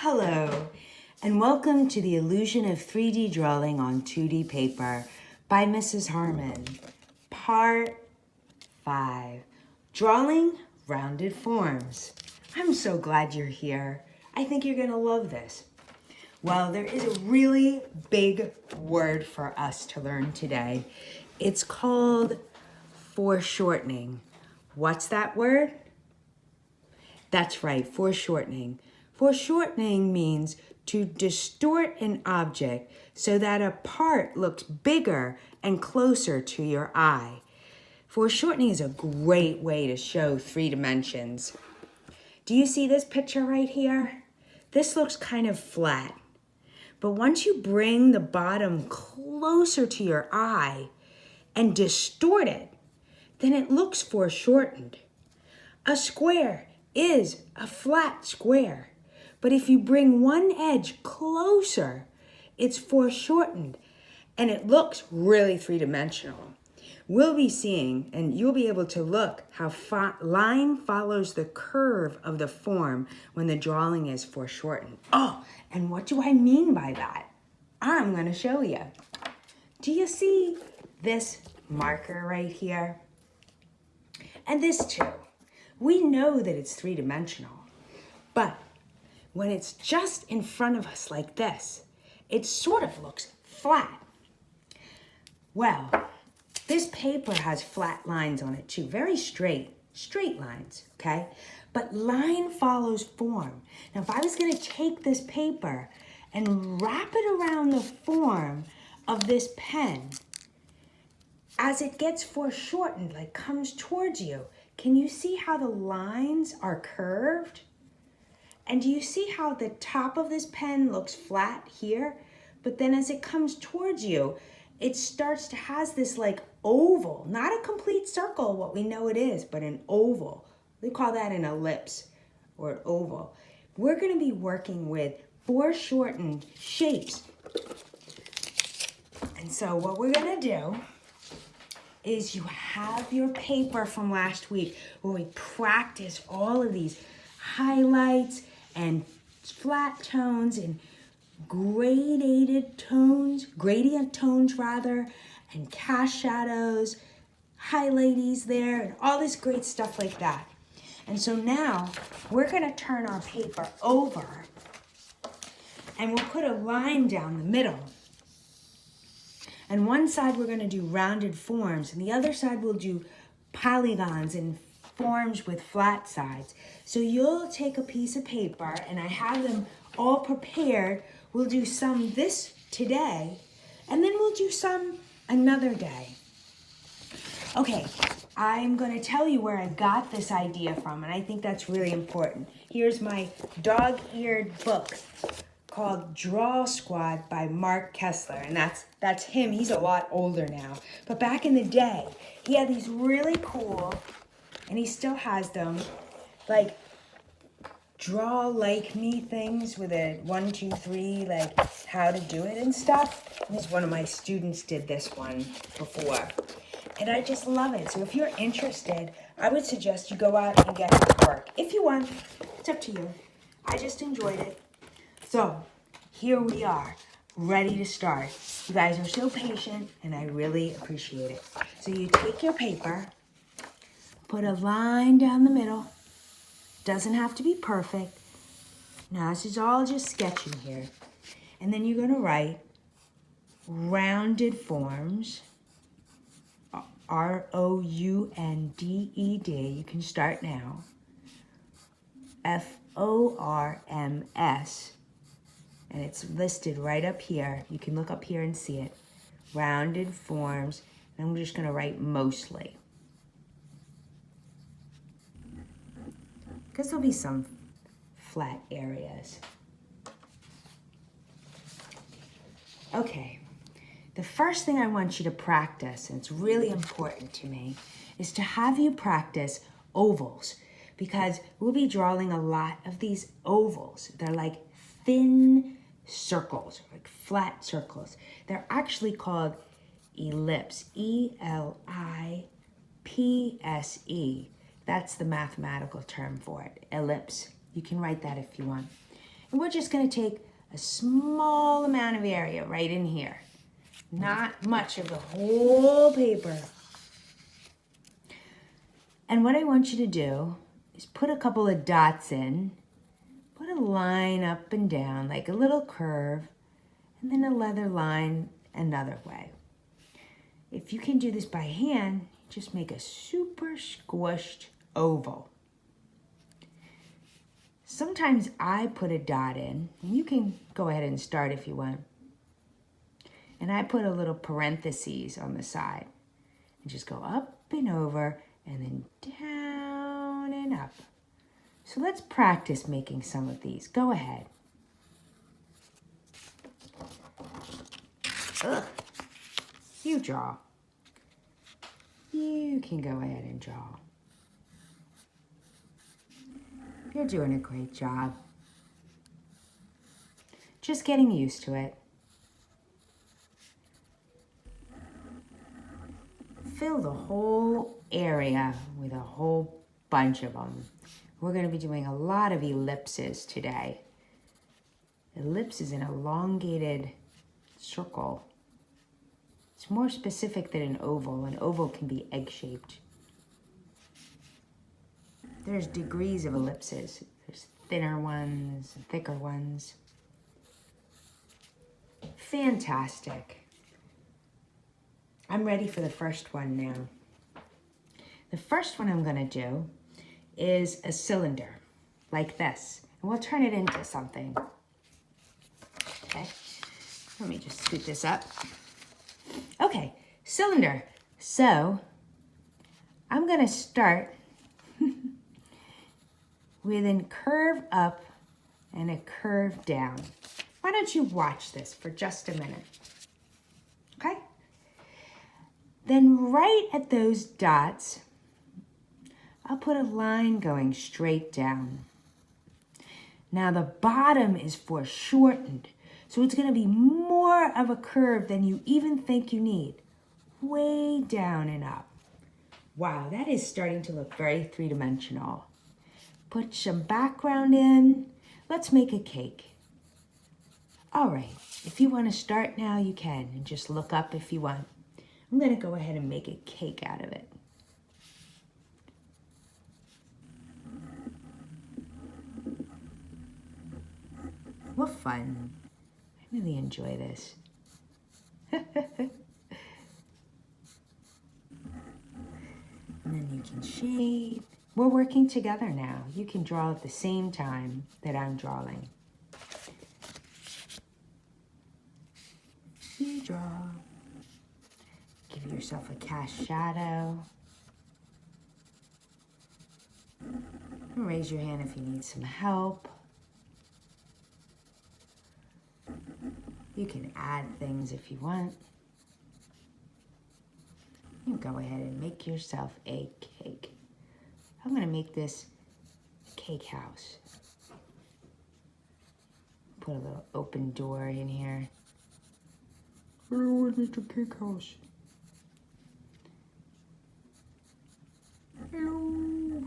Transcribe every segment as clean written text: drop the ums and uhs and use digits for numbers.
Hello, and welcome to the illusion of 3D drawing on 2D paper by Mrs. Harmon, part 5, drawing rounded forms. I'm so glad you're here. I think you're gonna love this. Well, there is a really big word for us to learn today. It's called foreshortening. What's that word? That's right, foreshortening. Foreshortening means to distort an object so that a part looks bigger and closer to your eye. Foreshortening is a great way to show 3 dimensions. Do you see this picture right here? This looks kind of flat. But once you bring the bottom closer to your eye and distort it, then it looks foreshortened. A square is a flat square. But if you bring one edge closer, it's foreshortened and it looks really 3-dimensional. We'll be seeing, and you'll be able to look how line follows the curve of the form when the drawing is foreshortened. Oh, and what do I mean by that? I'm going to show you. Do you see this marker right here? And this too. We know that it's 3-dimensional, but when it's just in front of us like this, it sort of looks flat. Well, this paper has flat lines on it too, very straight lines, okay? But line follows form. Now, if I was gonna take this paper and wrap it around the form of this pen, as it gets foreshortened, like comes towards you, can you see how the lines are curved? And do you see how the top of this pen looks flat here? But then as it comes towards you, it starts to has this like oval, not a complete circle, what we know it is, but an oval. We call that an ellipse or an oval. We're gonna be working with foreshortened shapes. And so what we're gonna do is you have your paper from last week where we practiced all of these highlights and flat tones and gradient tones rather, and cast shadows, highlighties there, and all this great stuff like that. And so now we're gonna turn our paper over and we'll put a line down the middle. And one side we're gonna do rounded forms and the other side we'll do polygons and forms with flat sides. So you'll take a piece of paper, and I have them all prepared. We'll do some this today, and then we'll do some another day. Okay, I'm gonna tell you where I got this idea from, and I think that's really important. Here's my dog-eared book called Draw Squad by Mark Kessler, and that's him. He's a lot older now. But back in the day, he had these really cool, and he still has them, like draw like me things with a 1, 2, 3, like how to do it and stuff. And one of my students did this one before. And I just love it. So if you're interested, I would suggest you go out and get his work. If you want, it's up to you. I just enjoyed it. So here we are, ready to start. You guys are so patient and I really appreciate it. So you take your paper, put a line down the middle. Doesn't have to be perfect. Now this is all just sketching here. And then you're gonna write rounded forms, R-O-U-N-D-E-D. You can start now. F-O-R-M-S. And it's listed right up here. You can look up here and see it. Rounded forms. And I'm just gonna write mostly. Because there'll be some flat areas. Okay, the first thing I want you to practice, and it's really important to me, is to have you practice ovals, because we'll be drawing a lot of these ovals. They're like thin circles, like flat circles. They're actually called ellipse, E-L-I-P-S-E. That's the mathematical term for it, ellipse. You can write that if you want. And we're just gonna take a small amount of area right in here. Not much of the whole paper. And what I want you to do is put a couple of dots in, put a line up and down, like a little curve, and then a leather line another way. If you can do this by hand, just make a super squished oval. Sometimes I put a dot in, and you can go ahead and start if you want. And I put a little parentheses on the side and just go up and over and then down and up. So let's practice making some of these. Go ahead. Ugh. You draw. You can go ahead and draw. You're doing a great job. Just getting used to it. Fill the whole area with a whole bunch of them. We're going to be doing a lot of ellipses today. Ellipse is an elongated circle. It's more specific than an oval. An oval can be egg-shaped. There's degrees of ellipses. There's thinner ones and thicker ones. Fantastic. I'm ready for the first one now. The first one I'm going to do is a cylinder, like this. And we'll turn it into something. Okay, let me just scoot this up. Okay, cylinder. So I'm going to start with a curve up and a curve down. Why don't you watch this for just a minute? Okay? Then right at those dots, I'll put a line going straight down. Now the bottom is foreshortened, so it's going to be more of a curve than you even think you need. Way down and up. Wow, that is starting to look very three-dimensional. Put some background in. Let's make a cake. All right, if you want to start now, you can, and just look up if you want. I'm going to go ahead and make a cake out of it. What fun. I really enjoy this. And then you can shape. We're working together now. You can draw at the same time that I'm drawing. You draw. Give yourself a cast shadow. And raise your hand if you need some help. You can add things if you want. You can go ahead and make yourself a cake. I'm going to make this a cake house. Put a little open door in here. Hello, I make a cake house. Hello.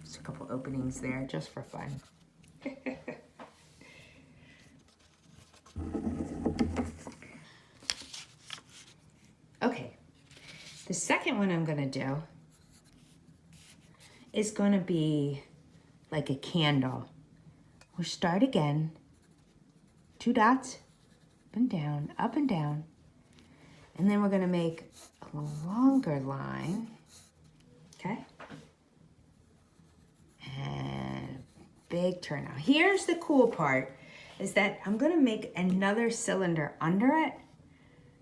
Just a couple openings there, just for fun. Okay, the second one I'm gonna do is gonna be like a candle. We'll start again, 2 dots, up and down, and then we're gonna make a longer line, okay? And big turn. Now here's the cool part, is that I'm gonna make another cylinder under it.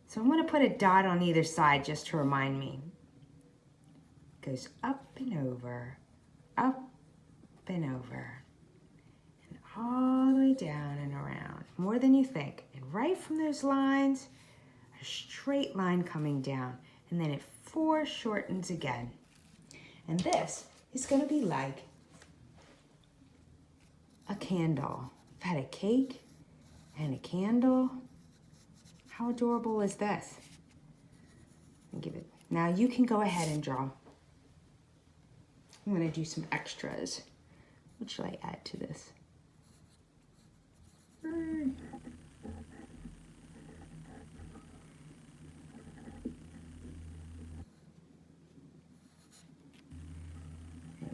So I'm gonna put a dot on either side just to remind me. Goes up and over, up and over, and all the way down and around, more than you think. And right from those lines, a straight line coming down, and then it foreshortens again. And this is gonna be like a candle. I've had a cake and a candle. How adorable is this? Give it. Now you can go ahead and draw. I'm going to do some extras. What should I add to this? There's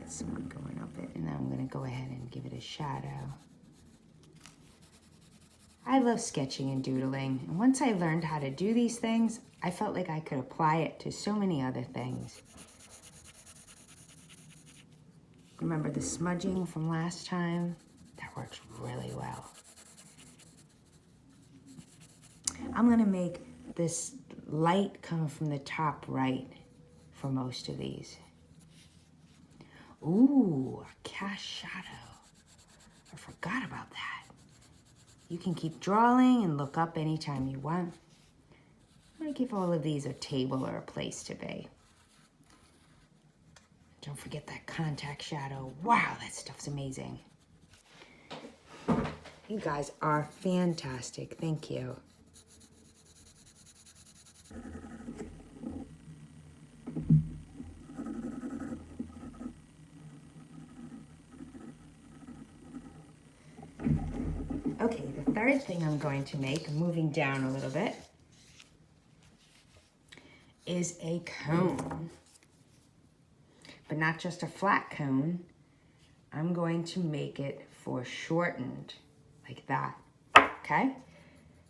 someone going up it, and then I'm going to go ahead and give it a shadow. I love sketching and doodling, and once I learned how to do these things, I felt like I could apply it to so many other things. Remember the smudging from last time? That works really well. I'm gonna make this light come from the top right for most of these. Ooh, a cast shadow. I forgot about that. You can keep drawing and look up anytime you want. I'm gonna give all of these a table or a place to be. Don't forget that contact shadow. Wow, that stuff's amazing. You guys are fantastic. Thank you. Okay, the third thing I'm going to make, moving down a little bit, is a cone. But not just a flat cone. I'm going to make it foreshortened, like that, okay?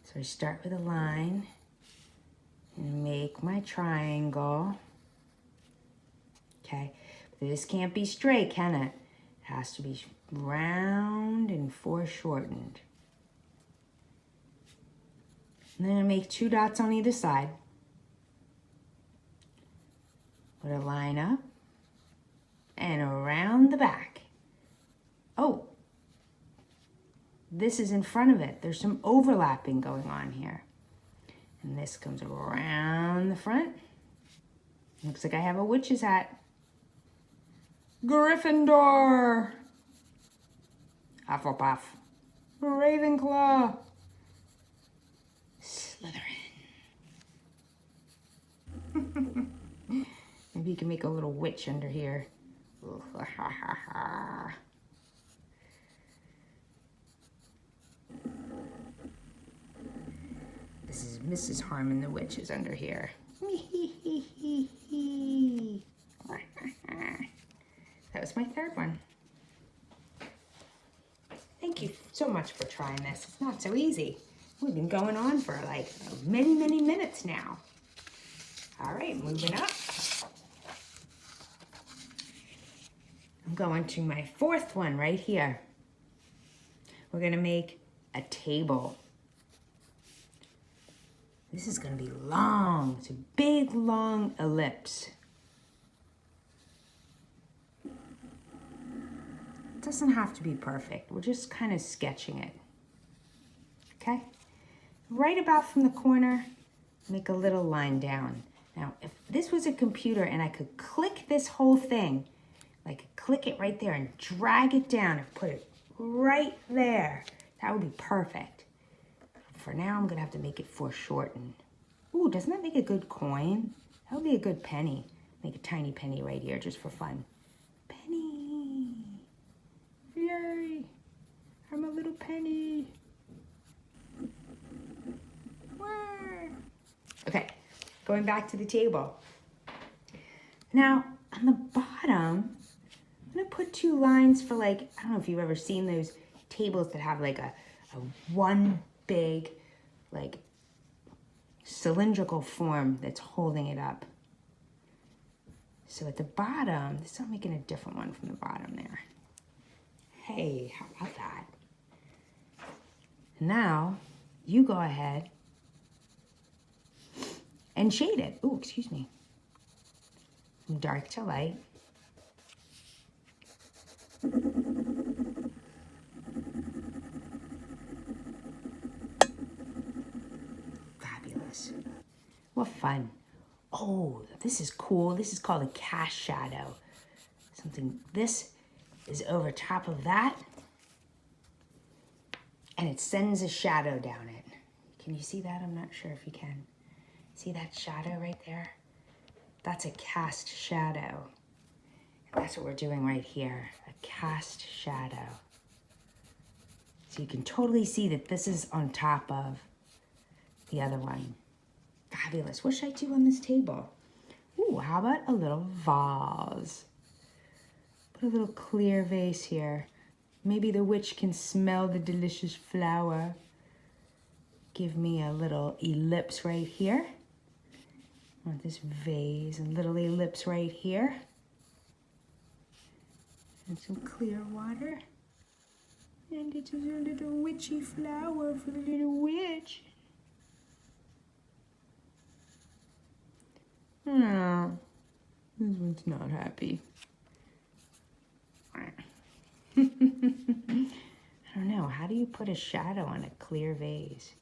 So I start with a line and make my triangle, okay? But this can't be straight, can it? It has to be round and foreshortened. And then I make 2 dots on either side. Put a line up and around the back. Oh, this is in front of it. There's some overlapping going on here. And this comes around the front. Looks like I have a witch's hat. Gryffindor. Hufflepuff. Ravenclaw. Slytherin. Maybe you can make a little witch under here. This is Mrs. Harmon the witch is under here. That was my third one. Thank you so much for trying this. It's not so easy. We've been going on for like many, many minutes now. All right, moving up. I'm going to my fourth one right here. We're gonna make a table. This is gonna be long. It's a big, long ellipse. It doesn't have to be perfect. We're just kind of sketching it, okay? Right about from the corner, make a little line down. Now, if this was a computer and I could click this whole thing, like click it right there and drag it down and put it right there, that would be perfect. For now, I'm gonna have to make it foreshortened. Ooh, doesn't that make a good coin? That would be a good penny. Make a tiny penny right here just for fun. Penny. Yay. I'm a little penny. Okay, going back to the table. Now, on the bottom, I'm gonna put 2 lines for like, I don't know if you've ever seen those tables that have like a one big, like, cylindrical form that's holding it up. So at the bottom, this I'm making a different one from the bottom there. Hey, how about that? Now, you go ahead and shade it. Ooh, excuse me. From dark to light. Fabulous. What fun. Oh, this is cool. This is called a cast shadow. This is over top of that. And it sends a shadow down it. You Can you see that? I'm not sure if you can. See that shadow right there? That's a cast shadow. And that's what we're doing right here, a cast shadow. So you can totally see that this is on top of the other one. Fabulous. What should I do on this table? Ooh, how about a little vase? Put a little clear vase here. Maybe the witch can smell the delicious flower. Give me a little ellipse right here. I want this vase, a little ellipse right here. And some clear water. And it's a little witchy flower for the little witch. Oh, this one's not happy. I don't know, how do you put a shadow on a clear vase?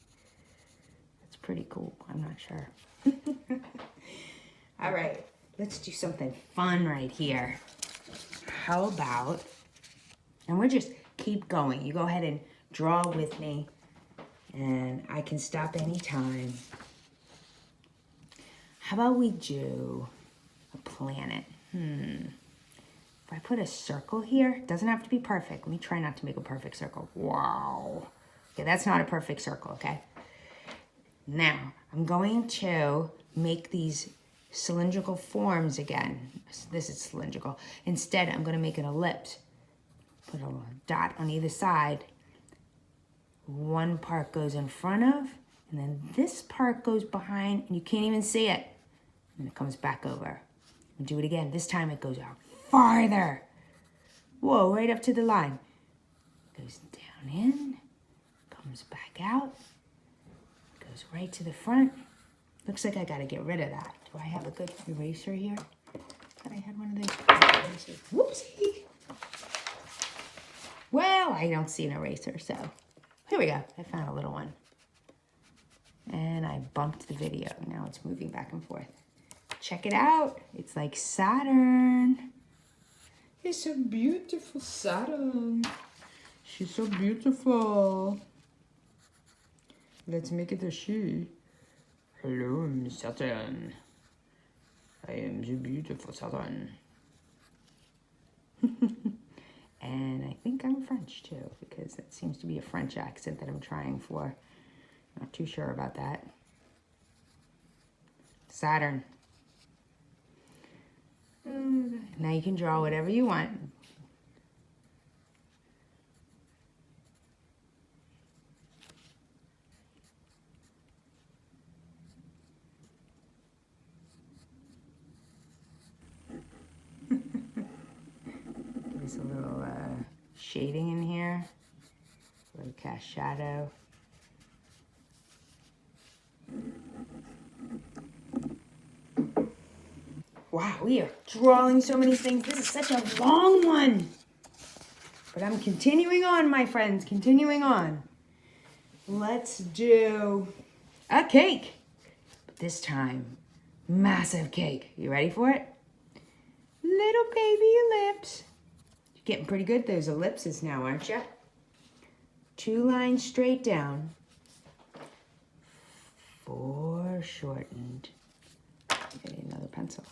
That's pretty cool, I'm not sure. All right, let's do something fun right here. How about, and we'll just keep going. You go ahead and draw with me, and I can stop anytime. How about we do a planet? If I put a circle here, it doesn't have to be perfect. Let me try not to make a perfect circle. Wow. Okay, that's not a perfect circle, okay? Now, I'm going to make these cylindrical forms again. This is cylindrical. Instead, I'm going to make an ellipse. Put a dot on either side. One part goes in front of, and then this part goes behind, and you can't even see it. And it comes back over. And do it again. This time it goes out farther. Whoa, right up to the line. Goes down in, comes back out, goes right to the front. Looks like I gotta get rid of that. Do I have a good eraser here? Thought I had one of those erasers. Whoopsie. Well, I don't see an eraser, so here we go. I found a little one. And I bumped the video. Now it's moving back and forth. Check it out. It's like Saturn. It's a beautiful Saturn. She's so beautiful. Let's make it a she. Hello, Miss Saturn. I am the beautiful Saturn. And I think I'm French too, because that seems to be a French accent that I'm trying for. Not too sure about that. Saturn. Now you can draw whatever you want. There's a little shading in here. A little cast shadow. Wow, we are drawing so many things. This is such a long one. But I'm continuing on, my friends, continuing on. Let's do a cake. But this time, massive cake. You ready for it? Little baby ellipse. You're getting pretty good at those ellipses now, aren't you? 2 lines straight down. 4 shortened. I need another pencil.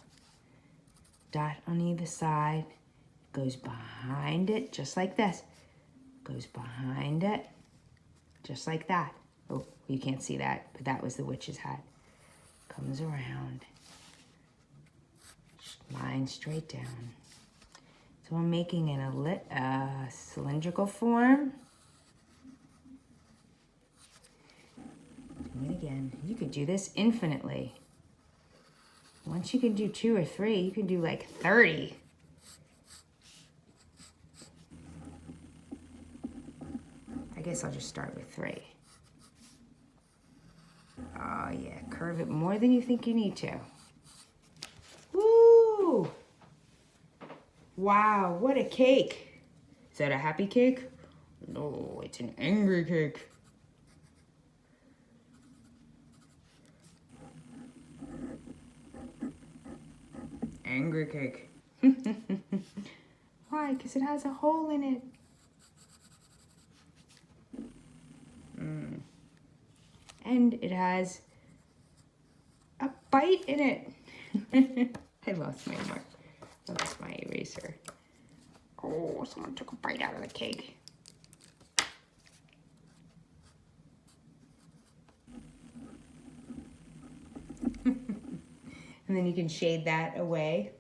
Dot on either side. Goes behind it, just like this. Goes behind it, just like that. Oh, you can't see that, but that was the witch's hat. Comes around. Line straight down. So I'm making a cylindrical form. Do it again. You could do this infinitely. Once you can do 2 or 3, you can do like 30. I guess I'll just start with 3. Oh yeah, curve it more than you think you need to. Woo! Wow, what a cake. Is that a happy cake? No, it's an angry cake. Angry cake. Why? Because it has a hole in it. and it has a bite in it. I lost my mark. That's my eraser. Oh, someone took a bite out of the cake. And then you can shade that away.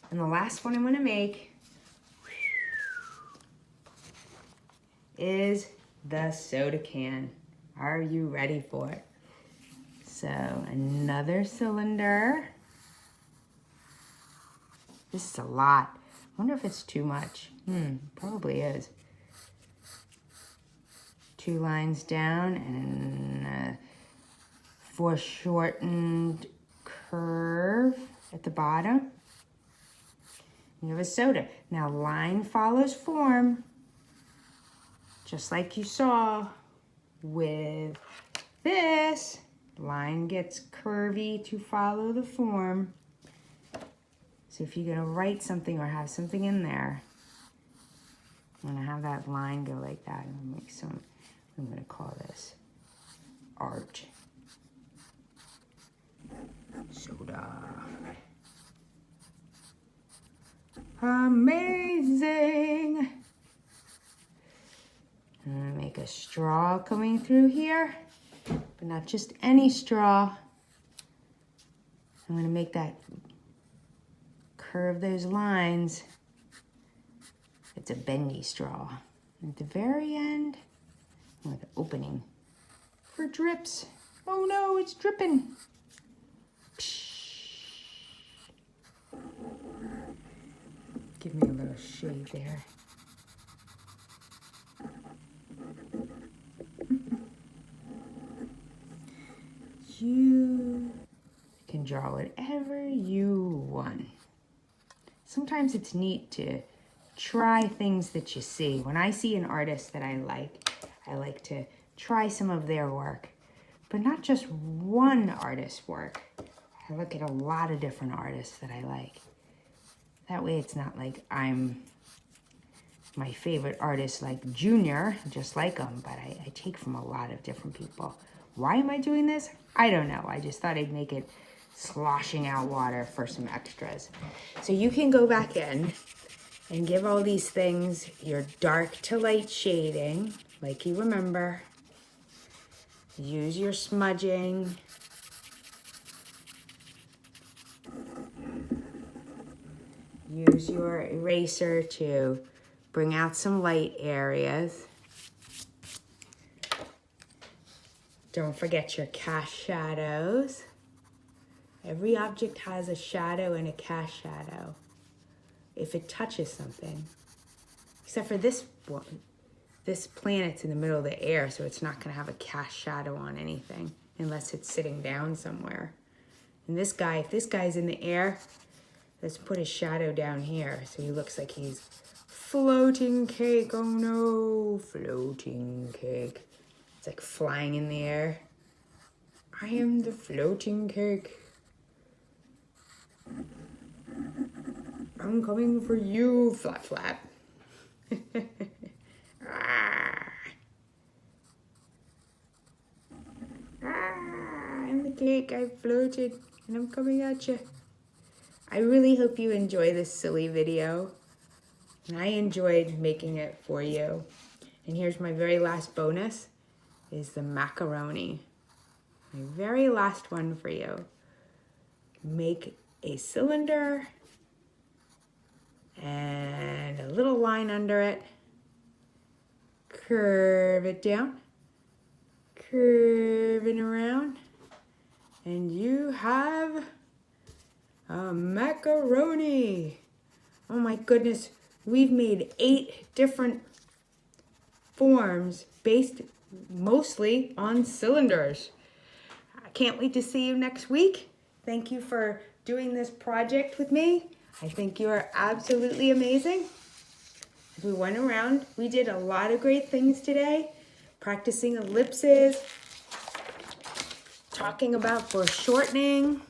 And the last one I'm gonna make is the soda can. Are you ready for it? So another cylinder. This is a lot. I wonder if it's too much. Probably is. 2 lines down and a foreshortened curve at the bottom. You have a soda. Now line follows form, just like you saw with this. Line gets curvy to follow the form. So if you're gonna write something or have something in there, I'm gonna have that line go like that. I'm gonna make some, I'm gonna call this art. Soda. Amazing. I'm gonna make a straw coming through here, but not just any straw. I'm gonna make that curve those lines. It's a bendy straw. At the very end, with an opening for drips. Oh no, it's dripping. Give me a little shade there. You can draw whatever you want. Sometimes it's neat to try things that you see. When I see an artist that I like to try some of their work, but not just one artist's work. I look at a lot of different artists that I like. That way it's not like I'm my favorite artist like Junior, just like them, but I take from a lot of different people. Why am I doing this? I don't know. I just thought I'd make it sloshing out water for some extras. So you can go back in and give all these things your dark to light shading, like you remember. Use your smudging. Use your eraser to bring out some light areas. Don't forget your cast shadows. Every object has a shadow and a cast shadow if it touches something. Except for this one. This planet's in the middle of the air, so it's not gonna have a cast shadow on anything unless it's sitting down somewhere. And this guy, if this guy's in the air, let's put his shadow down here so he looks like he's floating cake. Oh no, floating cake. It's like flying in the air. I am the floating cake. I'm coming for you, flap flap. I'm the cake, I floated, and I'm coming at you. I really hope you enjoy this silly video. And I enjoyed making it for you. And here's my very last bonus, is the macaroni. My very last one for you. Make a cylinder and a little line under it. Curve it down. Curving around. And you have a macaroni. Oh my goodness. We've made 8 different forms based mostly on cylinders. I can't wait to see you next week. Thank you for doing this project with me. I think you are absolutely amazing. As we went around, we did a lot of great things today. Practicing ellipses, talking about foreshortening.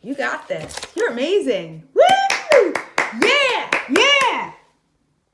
You got this. You're amazing.